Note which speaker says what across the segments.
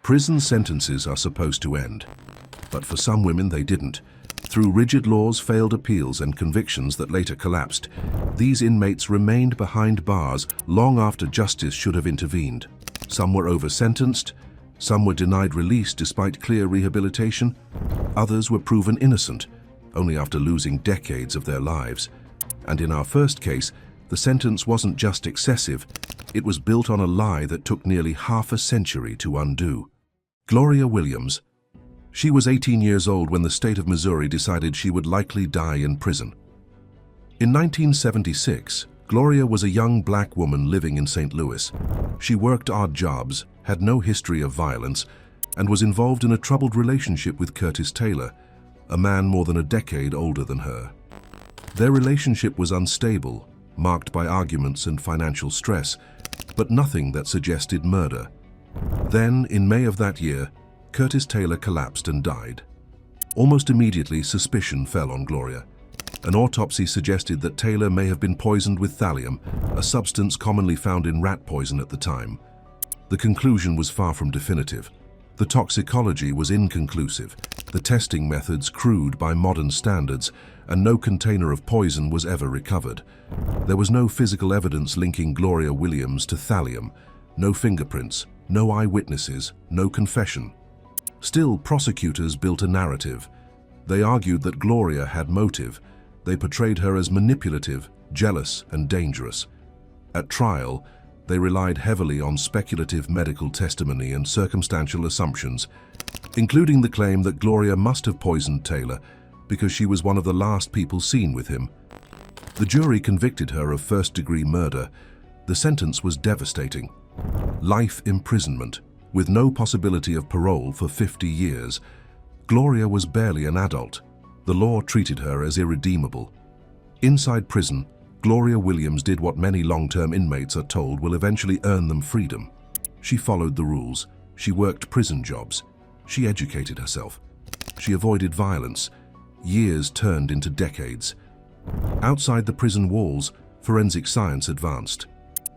Speaker 1: Prison sentences are supposed to end, but for some women they didn't. Through rigid laws, failed appeals, and convictions that later collapsed, these inmates remained behind bars long after justice should have intervened. Some were over-sentenced, some were denied release despite clear rehabilitation, others were proven innocent, only after losing decades of their lives. And in our first case, the sentence wasn't just excessive, it was built on a lie that took nearly half a century to undo. Gloria Williams. She was 18 years old when the state of Missouri decided she would likely die in prison. In 1976, Gloria was a young black woman living in St. Louis. She worked odd jobs, had no history of violence, and was involved in a troubled relationship with Curtis Taylor, a man more than a decade older than her. Their relationship was unstable, marked by arguments and financial stress, but nothing that suggested murder. Then, in May of that year, Curtis Taylor collapsed and died. Almost immediately, suspicion fell on Gloria. An autopsy suggested that Taylor may have been poisoned with thallium, a substance commonly found in rat poison at the time. The conclusion was far from definitive. The toxicology was inconclusive, the testing methods crude by modern standards, and no container of poison was ever recovered. There was no physical evidence linking Gloria Williams to thallium, no fingerprints, no eyewitnesses, no confession. Still, prosecutors built a narrative. They argued that Gloria had motive. They portrayed her as manipulative, jealous, and dangerous. At trial, they relied heavily on speculative medical testimony and circumstantial assumptions, including the claim that Gloria must have poisoned Taylor because she was one of the last people seen with him. The jury convicted her of first-degree murder. The sentence was devastating. Life imprisonment, with no possibility of parole for 50 years. Gloria was barely an adult. The law treated her as irredeemable. Inside prison, Gloria Williams did what many long-term inmates are told will eventually earn them freedom. She followed the rules. She worked prison jobs. She educated herself. She avoided violence. Years turned into decades. Outside the prison walls, forensic science advanced.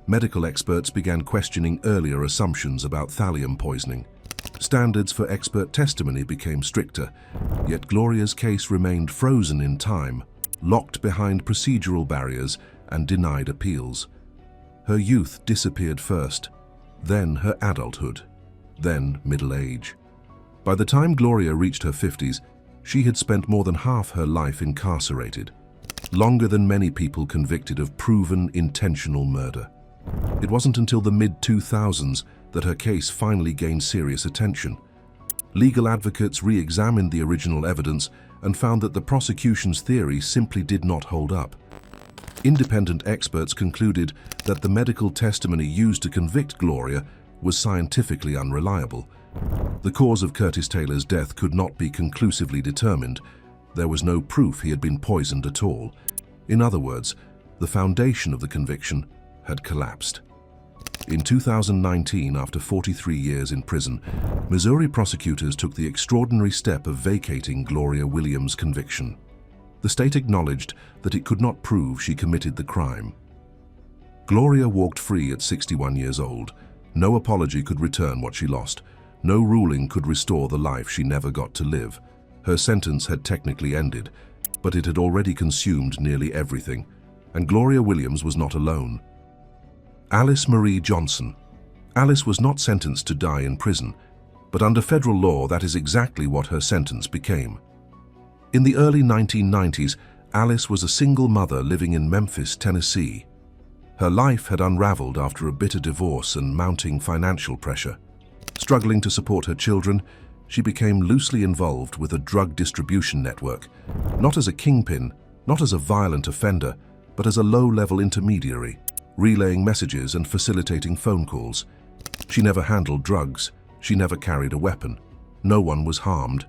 Speaker 1: Medical experts began questioning earlier assumptions about thallium poisoning. Standards for expert testimony became stricter, yet Gloria's case remained frozen in time, locked behind procedural barriers and denied appeals. Her youth disappeared first, then her adulthood, then middle age. By the time Gloria reached her 50s, she had spent more than half her life incarcerated, longer than many people convicted of proven intentional murder. It wasn't until the mid-2000s that her case finally gained serious attention. Legal advocates re-examined the original evidence and found that the prosecution's theory simply did not hold up. Independent experts concluded that the medical testimony used to convict Gloria was scientifically unreliable. The cause of Curtis Taylor's death could not be conclusively determined. There was no proof he had been poisoned at all. In other words, the foundation of the conviction had collapsed. In 2019, after 43 years in prison, Missouri prosecutors took the extraordinary step of vacating Gloria Williams' conviction. The state acknowledged that it could not prove she committed the crime. Gloria walked free at 61 years old. No apology could return what she lost. No ruling could restore the life she never got to live. Her sentence had technically ended, but it had already consumed nearly everything. And Gloria Williams was not alone. Alice Marie Johnson. Alice was not sentenced to die in prison, but under federal law that is exactly what her sentence became. In the early 1990s, Alice was a single mother living in Memphis, Tennessee. Her life had unraveled after a bitter divorce and mounting financial pressure. Struggling to support her children, she became loosely involved with a drug distribution network, not as a kingpin, not as a violent offender, but as a low-level intermediary, relaying messages and facilitating phone calls. She never handled drugs. She never carried a weapon. No one was harmed.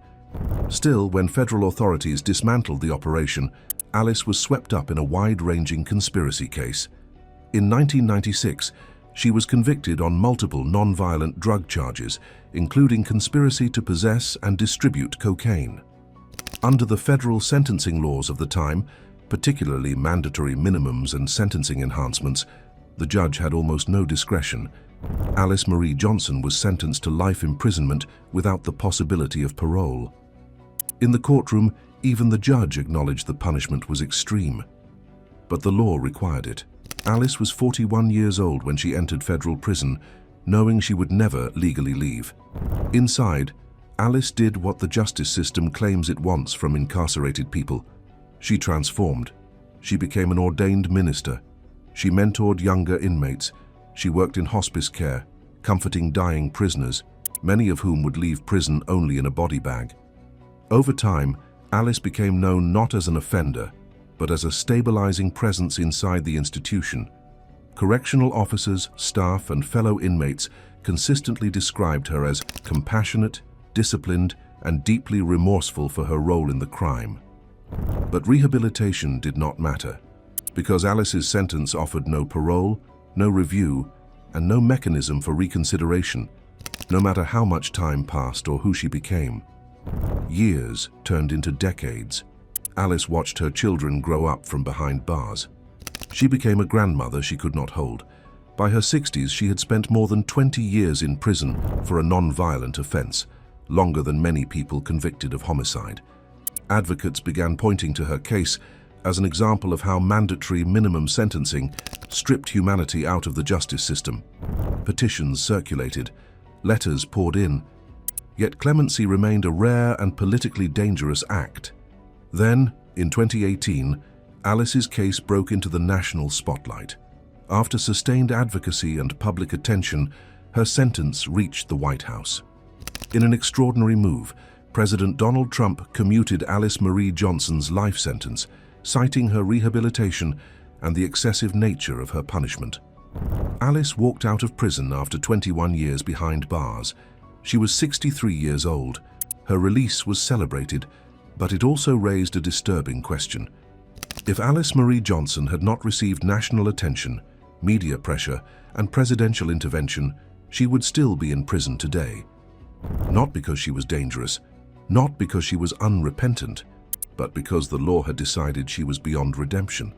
Speaker 1: Still, when federal authorities dismantled the operation, Alice was swept up in a wide-ranging conspiracy case. In 1996, she was convicted on multiple non-violent drug charges, including conspiracy to possess and distribute cocaine. Under the federal sentencing laws of the time, particularly mandatory minimums and sentencing enhancements, the judge had almost no discretion. Alice Marie Johnson was sentenced to life imprisonment without the possibility of parole. In the courtroom, even the judge acknowledged the punishment was extreme. But the law required it. Alice was 41 years old when she entered federal prison, knowing she would never legally leave. Inside, Alice did what the justice system claims it wants from incarcerated people. She transformed. She became an ordained minister. She mentored younger inmates. She worked in hospice care, comforting dying prisoners, many of whom would leave prison only in a body bag. Over time, Alice became known not as an offender, but as a stabilizing presence inside the institution. Correctional officers, staff, and fellow inmates consistently described her as compassionate, disciplined, and deeply remorseful for her role in the crime. But rehabilitation did not matter, because Alice's sentence offered no parole, no review, and no mechanism for reconsideration, no matter how much time passed or who she became. Years turned into decades. Alice watched her children grow up from behind bars. She became a grandmother she could not hold. By her 60s, she had spent more than 20 years in prison for a non-violent offense, longer than many people convicted of homicide. Advocates began pointing to her case as an example of how mandatory minimum sentencing stripped humanity out of the justice system. Petitions circulated, letters poured in, yet clemency remained a rare and politically dangerous act. Then, in 2018, Alice's case broke into the national spotlight. After sustained advocacy and public attention, her sentence reached the White House. In an extraordinary move, President Donald Trump commuted Alice Marie Johnson's life sentence, citing her rehabilitation and the excessive nature of her punishment. Alice walked out of prison after 21 years behind bars. She was 63 years old. Her release was celebrated, but it also raised a disturbing question. If Alice Marie Johnson had not received national attention, media pressure, and presidential intervention, she would still be in prison today. Not because she was dangerous, not because she was unrepentant, but because the law had decided she was beyond redemption.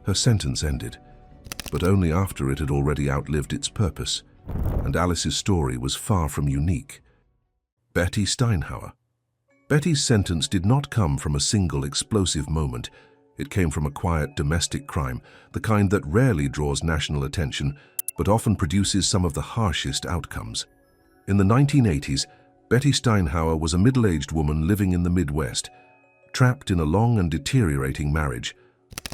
Speaker 1: Her sentence ended, but only after it had already outlived its purpose, and Alice's story was far from unique. Betty Steinhauer. Betty's sentence did not come from a single explosive moment. It came from a quiet domestic crime, the kind that rarely draws national attention, but often produces some of the harshest outcomes. In the 1980s, Betty Steinhauer was a middle-aged woman living in the Midwest, trapped in a long and deteriorating marriage.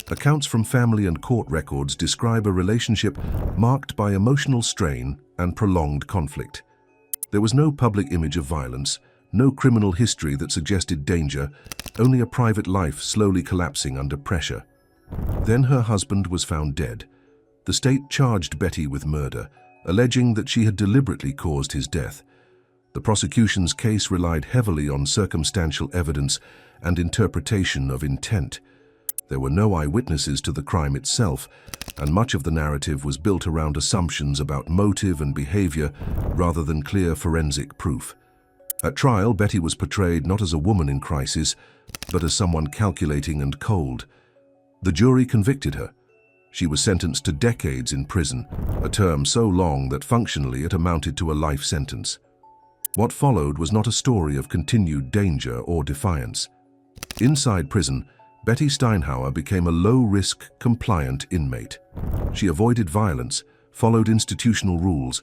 Speaker 1: Accounts from family and court records describe a relationship marked by emotional strain and prolonged conflict. There was no public image of violence, no criminal history that suggested danger, only a private life slowly collapsing under pressure. Then her husband was found dead. The state charged Betty with murder, alleging that she had deliberately caused his death. The prosecution's case relied heavily on circumstantial evidence and interpretation of intent. There were no eyewitnesses to the crime itself, and much of the narrative was built around assumptions about motive and behavior rather than clear forensic proof. At trial, Betty was portrayed not as a woman in crisis, but as someone calculating and cold. The jury convicted her. She was sentenced to decades in prison, a term so long that functionally it amounted to a life sentence. What followed was not a story of continued danger or defiance. Inside prison, Betty Steinhauer became a low-risk, compliant inmate. She avoided violence, followed institutional rules,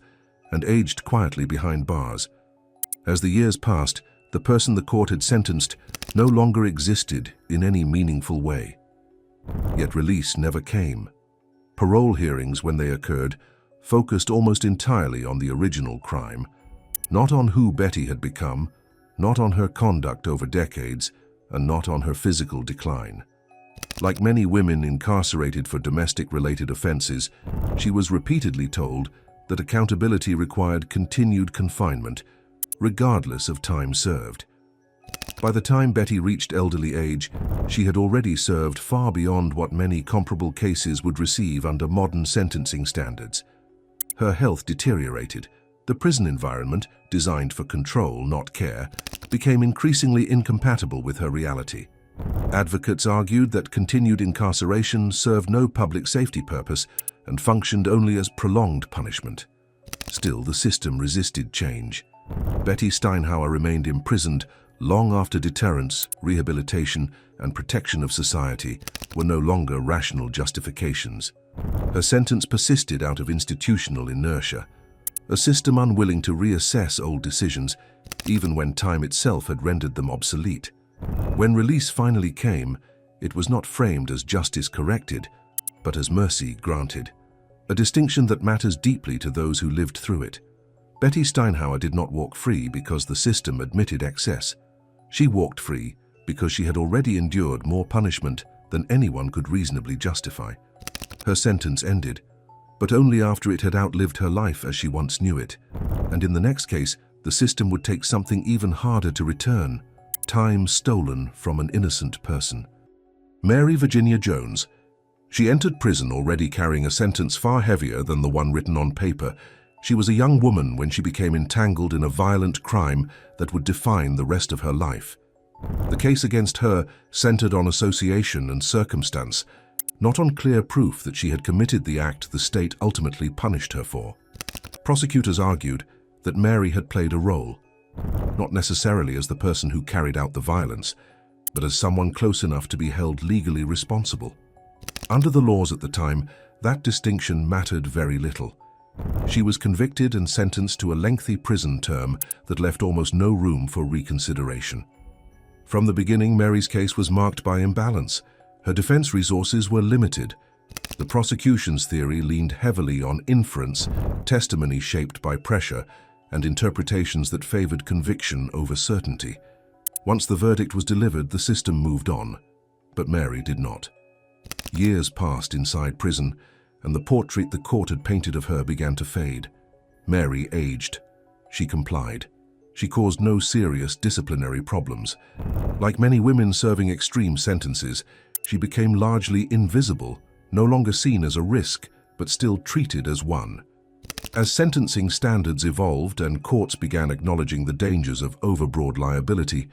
Speaker 1: and aged quietly behind bars. As the years passed, the person the court had sentenced no longer existed in any meaningful way. Yet release never came. Parole hearings, when they occurred, focused almost entirely on the original crime, not on who Betty had become, not on her conduct over decades, and not on her physical decline. Like many women incarcerated for domestic-related offenses, she was repeatedly told that accountability required continued confinement, regardless of time served. By the time Betty reached elderly age, she had already served far beyond what many comparable cases would receive under modern sentencing standards. Her health deteriorated. The prison environment, designed for control, not care, became increasingly incompatible with her reality. Advocates argued that continued incarceration served no public safety purpose and functioned only as prolonged punishment. Still, the system resisted change. Betty Steinhauer remained imprisoned long after deterrence, rehabilitation, and protection of society were no longer rational justifications. Her sentence persisted out of institutional inertia, a system unwilling to reassess old decisions, even when time itself had rendered them obsolete. When release finally came, it was not framed as justice corrected, but as mercy granted, a distinction that matters deeply to those who lived through it. Betty Steinhauer did not walk free because the system admitted excess. She walked free because she had already endured more punishment than anyone could reasonably justify. Her sentence ended, but only after it had outlived her life as she once knew it. And in the next case, the system would take something even harder to return: time stolen from an innocent person. Mary Virginia Jones. She entered prison already carrying a sentence far heavier than the one written on paper. She was a young woman when she became entangled in a violent crime that would define the rest of her life. The case against her centered on association and circumstance, not on clear proof that she had committed the act the state ultimately punished her for. Prosecutors argued that Mary had played a role, not necessarily as the person who carried out the violence, but as someone close enough to be held legally responsible. Under the laws at the time, that distinction mattered very little. She was convicted and sentenced to a lengthy prison term that left almost no room for reconsideration. From the beginning, Mary's case was marked by imbalance. Her defense resources were limited. The prosecution's theory leaned heavily on inference, testimony shaped by pressure, and interpretations that favored conviction over certainty. Once the verdict was delivered, the system moved on, but Mary did not. Years passed inside prison, and the portrait the court had painted of her began to fade. Mary aged. She complied. She caused no serious disciplinary problems. Like many women serving extreme sentences, she became largely invisible, no longer seen as a risk, but still treated as one. As sentencing standards evolved and courts began acknowledging the dangers of overbroad liability,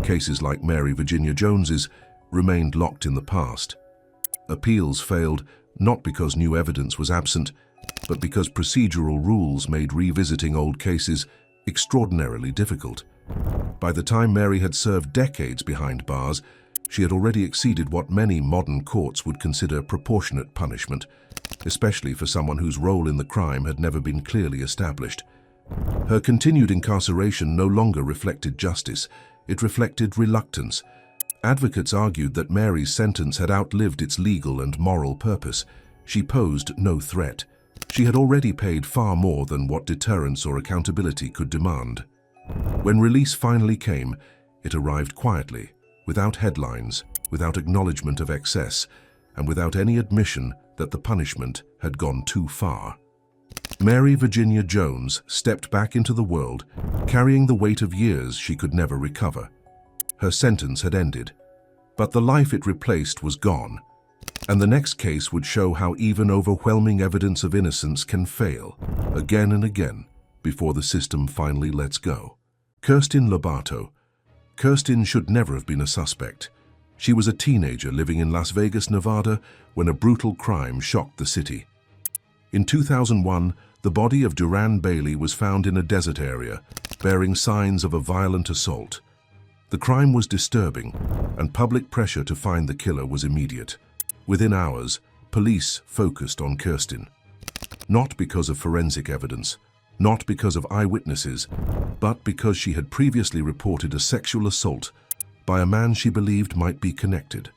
Speaker 1: cases like Mary Virginia Jones's remained locked in the past. Appeals failed, not because new evidence was absent, but because procedural rules made revisiting old cases extraordinarily difficult. By the time Mary had served decades behind bars, she had already exceeded what many modern courts would consider proportionate punishment, especially for someone whose role in the crime had never been clearly established. Her continued incarceration no longer reflected justice, it reflected reluctance. Advocates argued that Mary's sentence had outlived its legal and moral purpose. She posed no threat. She had already paid far more than what deterrence or accountability could demand. When release finally came, it arrived quietly, without headlines, without acknowledgement of excess, and without any admission that the punishment had gone too far. Mary Virginia Jones stepped back into the world, carrying the weight of years she could never recover. Her sentence had ended, but the life it replaced was gone, and the next case would show how even overwhelming evidence of innocence can fail, again and again, before the system finally lets go. Kirsten Loato. Kirsten should never have been a suspect. She was a teenager living in Las Vegas, Nevada, when a brutal crime shocked the city. In 2001, the body of Duran Bailey was found in a desert area, bearing signs of a violent assault. The crime was disturbing, and public pressure to find the killer was immediate. Within hours, police focused on Kirsten. Not because of forensic evidence, not because of eyewitnesses, but because she had previously reported a sexual assault by a man she believed might be connected.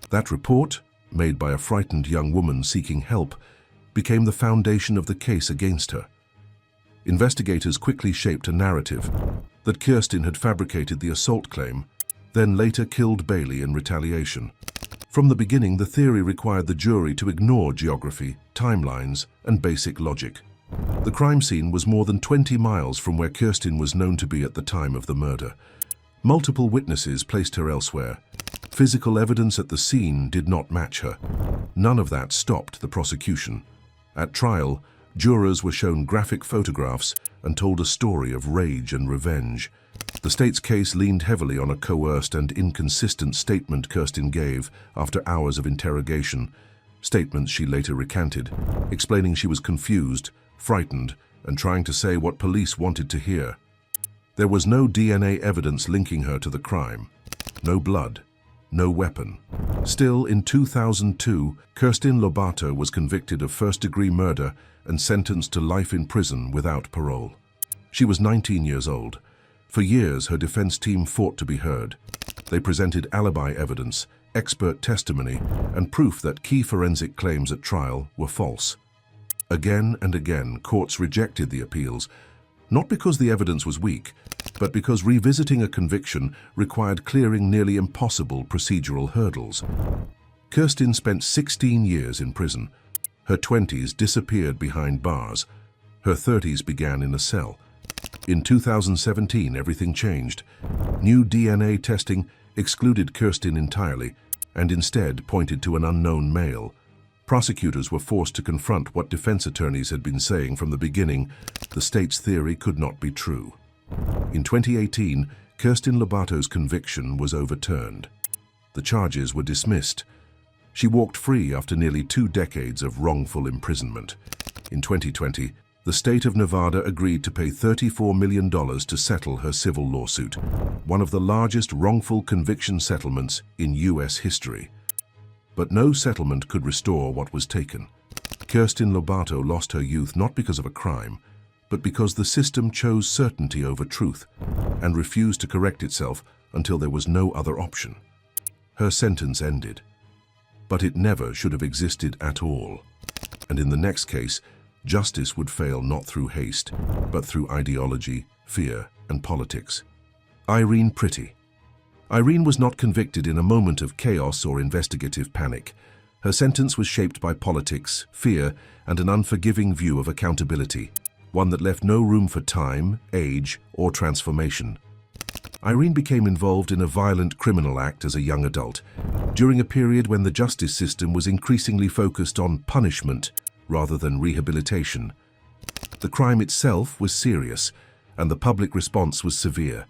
Speaker 1: That report, made by a frightened young woman seeking help, became the foundation of the case against her. Investigators quickly shaped a narrative that Kirsten had fabricated the assault claim, then later killed Bailey in retaliation. From the beginning, the theory required the jury to ignore geography, timelines, and basic logic. The crime scene was more than 20 miles from where Kirsten was known to be at the time of the murder. Multiple witnesses placed her elsewhere. Physical evidence at the scene did not match her. None of that stopped the prosecution. At trial, jurors were shown graphic photographs and told a story of rage and revenge. The state's case leaned heavily on a coerced and inconsistent statement Kirsten gave after hours of interrogation, statements she later recanted, explaining she was confused, frightened, and trying to say what police wanted to hear. There was no DNA evidence linking her to the crime. No blood. No weapon. Still, in 2002, Kirsten Loato was convicted of first-degree murder and sentenced to life in prison without parole. She was 19 years old. For years, her defense team fought to be heard. They presented alibi evidence, expert testimony, and proof that key forensic claims at trial were false. Again and again, courts rejected the appeals, not because the evidence was weak, but because revisiting a conviction required clearing nearly impossible procedural hurdles. Kirsten spent 16 years in prison. Her 20s disappeared behind bars. Her 30s began in a cell. In 2017, everything changed. New DNA testing excluded Kirsten entirely and instead pointed to an unknown male. Prosecutors were forced to confront what defense attorneys had been saying from the beginning: the state's theory could not be true. In 2018, Kirsten Loato's conviction was overturned. The charges were dismissed. She walked free after nearly 2 decades of wrongful imprisonment. In 2020, the state of Nevada agreed to pay $34 million to settle her civil lawsuit, one of the largest wrongful conviction settlements in U.S. history. But no settlement could restore what was taken. Kirsten Loato lost her youth not because of a crime, but because the system chose certainty over truth and refused to correct itself until there was no other option. Her sentence ended. But it never should have existed at all. And in the next case, justice would fail not through haste, but through ideology, fear, and politics. Irene Pretty. Irene was not convicted in a moment of chaos or investigative panic. Her sentence was shaped by politics, fear, and an unforgiving view of accountability, one that left no room for time, age, or transformation. Irene became involved in a violent criminal act as a young adult, during a period when the justice system was increasingly focused on punishment rather than rehabilitation. The crime itself was serious, and the public response was severe.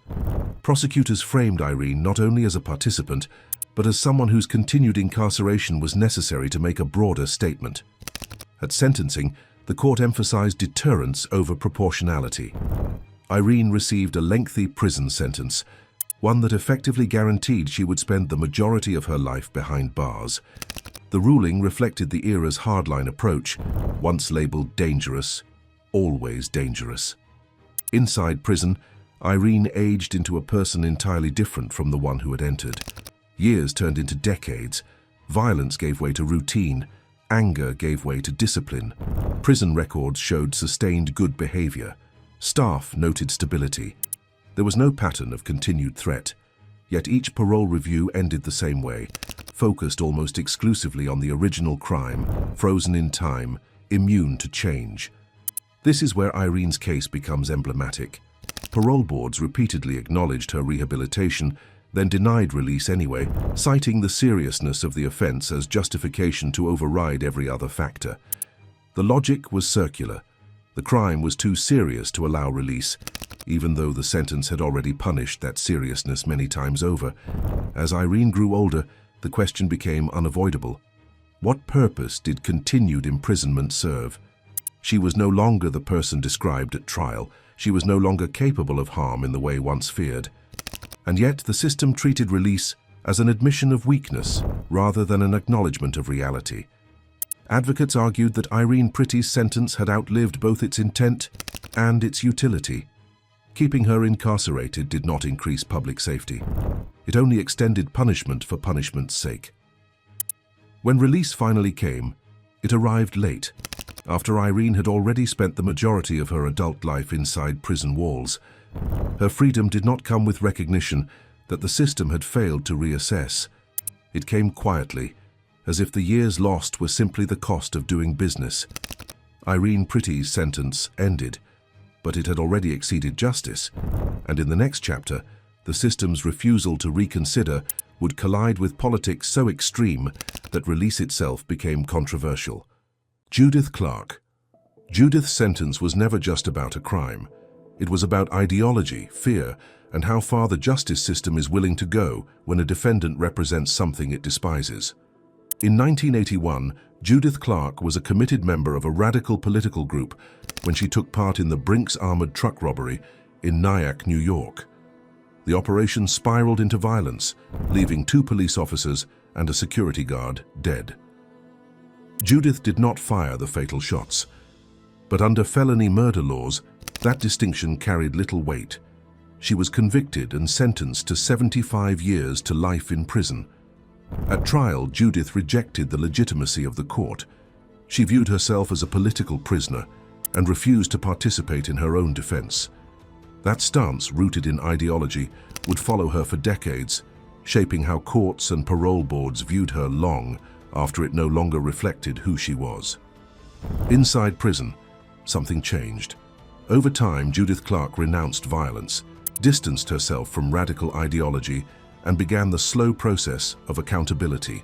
Speaker 1: Prosecutors framed Irene not only as a participant, but as someone whose continued incarceration was necessary to make a broader statement. At sentencing, the court emphasized deterrence over proportionality. Irene received a lengthy prison sentence, one that effectively guaranteed she would spend the majority of her life behind bars. The ruling reflected the era's hardline approach, once labeled dangerous, always dangerous. Inside prison, Irene aged into a person entirely different from the one who had entered. Years turned into decades. Violence gave way to routine. Anger gave way to discipline. Prison records showed sustained good behavior. Staff noted stability. There was no pattern of continued threat. Yet each parole review ended the same way, focused almost exclusively on the original crime, frozen in time, immune to change. This is where Irene's case becomes emblematic. Parole boards repeatedly acknowledged her rehabilitation, then denied release anyway, citing the seriousness of the offense as justification to override every other factor. The logic was circular. The crime was too serious to allow release, even though the sentence had already punished that seriousness many times over. As Irene grew older, the question became unavoidable. What purpose did continued imprisonment serve? She was no longer the person described at trial. She was no longer capable of harm in the way once feared. And yet the system treated release as an admission of weakness rather than an acknowledgement of reality. Advocates argued that Irene Pretty's sentence had outlived both its intent and its utility. Keeping her incarcerated did not increase public safety. It only extended punishment for punishment's sake. When release finally came, it arrived late, after Irene had already spent the majority of her adult life inside prison walls. Her freedom did not come with recognition that the system had failed to reassess. It came quietly, as if the years lost were simply the cost of doing business. Irene Pretty's sentence ended, but it had already exceeded justice, and in the next chapter, the system's refusal to reconsider would collide with politics so extreme that release itself became controversial. Judith Clark. Judith's sentence was never just about a crime. It was about ideology, fear, and how far the justice system is willing to go when a defendant represents something it despises. In 1981, Judith Clark was a committed member of a radical political group when she took part in the Brinks armored truck robbery in Nyack, New York. The operation spiraled into violence, leaving 2 police officers and a security guard dead. Judith did not fire the fatal shots, but under felony murder laws, that distinction carried little weight. She was convicted and sentenced to 75 years to life in prison. At trial, Judith rejected the legitimacy of the court. She viewed herself as a political prisoner and refused to participate in her own defense. That stance, rooted in ideology, would follow her for decades, shaping how courts and parole boards viewed her long after it no longer reflected who she was. Inside prison, something changed. Over time, Judith Clark renounced violence, distanced herself from radical ideology, and began the slow process of accountability.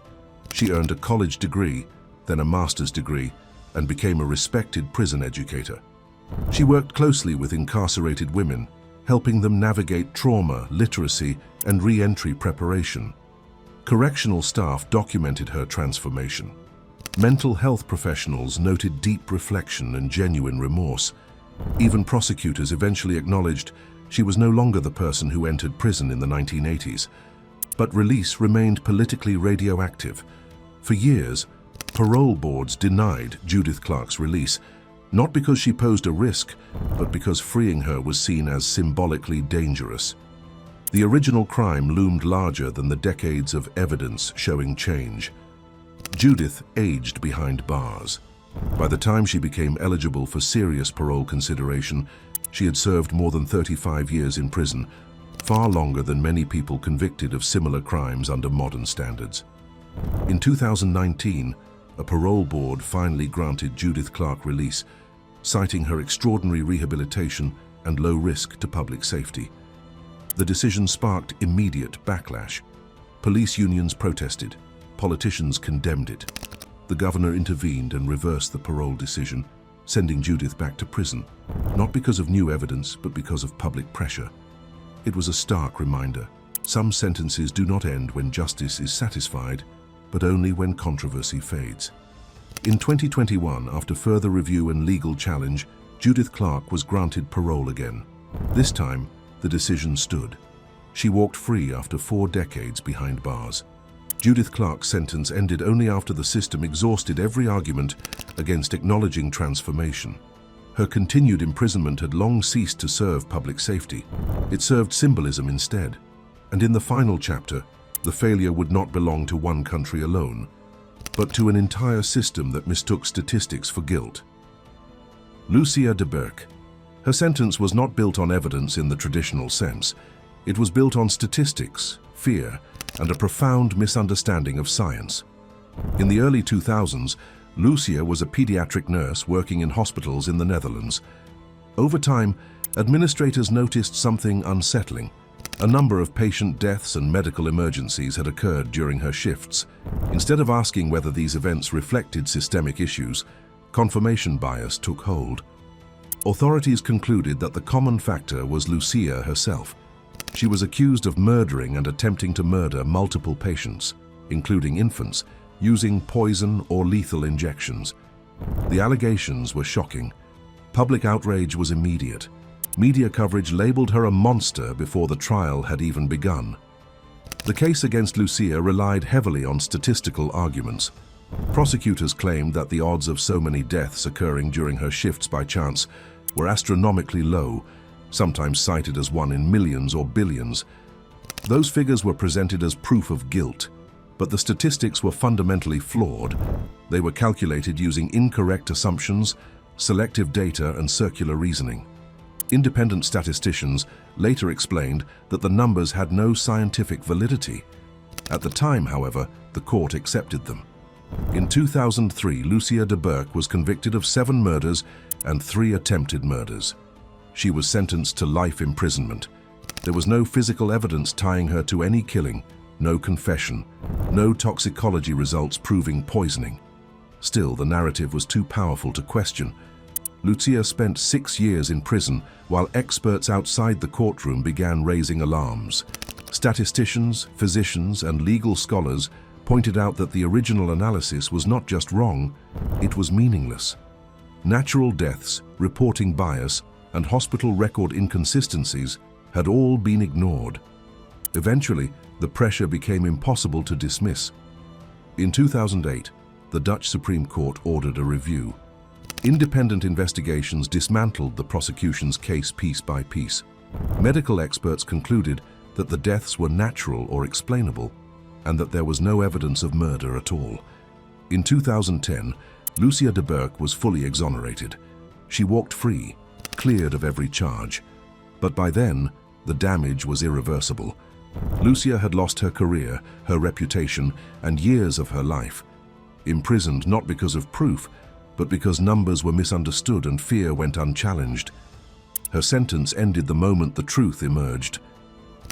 Speaker 1: She earned a college degree, then a master's degree, and became a respected prison educator. She worked closely with incarcerated women, helping them navigate trauma, literacy, and re-entry preparation. Correctional staff documented her transformation. Mental health professionals noted deep reflection and genuine remorse. Even prosecutors eventually acknowledged she was no longer the person who entered prison in the 1980s. But release remained politically radioactive. For years, parole boards denied Judith Clark's release, not because she posed a risk, but because freeing her was seen as symbolically dangerous. The original crime loomed larger than the decades of evidence showing change. Judith aged behind bars. By the time she became eligible for serious parole consideration, she had served more than 35 years in prison, far longer than many people convicted of similar crimes under modern standards. In 2019, a parole board finally granted Judith Clark release, citing her extraordinary rehabilitation and low risk to public safety. The decision sparked immediate backlash. Police unions protested. Politicians condemned it. The governor intervened and reversed the parole decision, sending Judith back to prison, not because of new evidence, but because of public pressure. It was a stark reminder. Some sentences do not end when justice is satisfied, but only when controversy fades. In 2021, after further review and legal challenge, Judith Clark was granted parole again. This time, the decision stood. She walked free after 4 decades behind bars. Judith Clark's sentence ended only after the system exhausted every argument against acknowledging transformation. Her continued imprisonment had long ceased to serve public safety. It served symbolism instead. And in the final chapter, the failure would not belong to one country alone, but to an entire system that mistook statistics for guilt. Lucia De Berk. Her sentence was not built on evidence in the traditional sense. It was built on statistics, fear, and a profound misunderstanding of science. In the early 2000s, Lucia was a pediatric nurse working in hospitals in the Netherlands. Over time, administrators noticed something unsettling. A number of patient deaths and medical emergencies had occurred during her shifts. Instead of asking whether these events reflected systemic issues, confirmation bias took hold. Authorities concluded that the common factor was Lucia herself. She was accused of murdering and attempting to murder multiple patients, including infants, using poison or lethal injections. The allegations were shocking. Public outrage was immediate. Media coverage labeled her a monster before the trial had even begun. The case against Lucia relied heavily on statistical arguments. Prosecutors claimed that the odds of so many deaths occurring during her shifts by chance were astronomically low, sometimes cited as 1 in millions or billions. Those figures were presented as proof of guilt, but the statistics were fundamentally flawed. They were calculated using incorrect assumptions, selective data, and circular reasoning. Independent statisticians later explained that the numbers had no scientific validity. At the time, however, the court accepted them. In 2003, Lucia De Berk was convicted of 7 murders and 3 attempted murders. She was sentenced to life imprisonment. There was no physical evidence tying her to any killing, no confession, no toxicology results proving poisoning. Still, the narrative was too powerful to question. Lucia spent 6 years in prison, while experts outside the courtroom began raising alarms. Statisticians, physicians, and legal scholars pointed out that the original analysis was not just wrong, it was meaningless. Natural deaths, reporting bias, and hospital record inconsistencies had all been ignored. Eventually, the pressure became impossible to dismiss. In 2008, the Dutch Supreme Court ordered a review. Independent investigations dismantled the prosecution's case piece by piece. Medical experts concluded that the deaths were natural or explainable, and that there was no evidence of murder at all. In 2010, Lucia De Berk was fully exonerated. She walked free, cleared of every charge. But by then, the damage was irreversible. Lucia had lost her career, her reputation, and years of her life. Imprisoned not because of proof, but because numbers were misunderstood and fear went unchallenged. Her sentence ended the moment the truth emerged.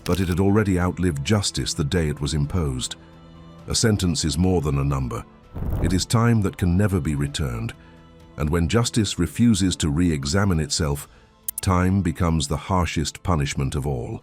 Speaker 1: But it had already outlived justice the day it was imposed. A sentence is more than a number. It is time that can never be returned. And when justice refuses to re-examine itself, time becomes the harshest punishment of all.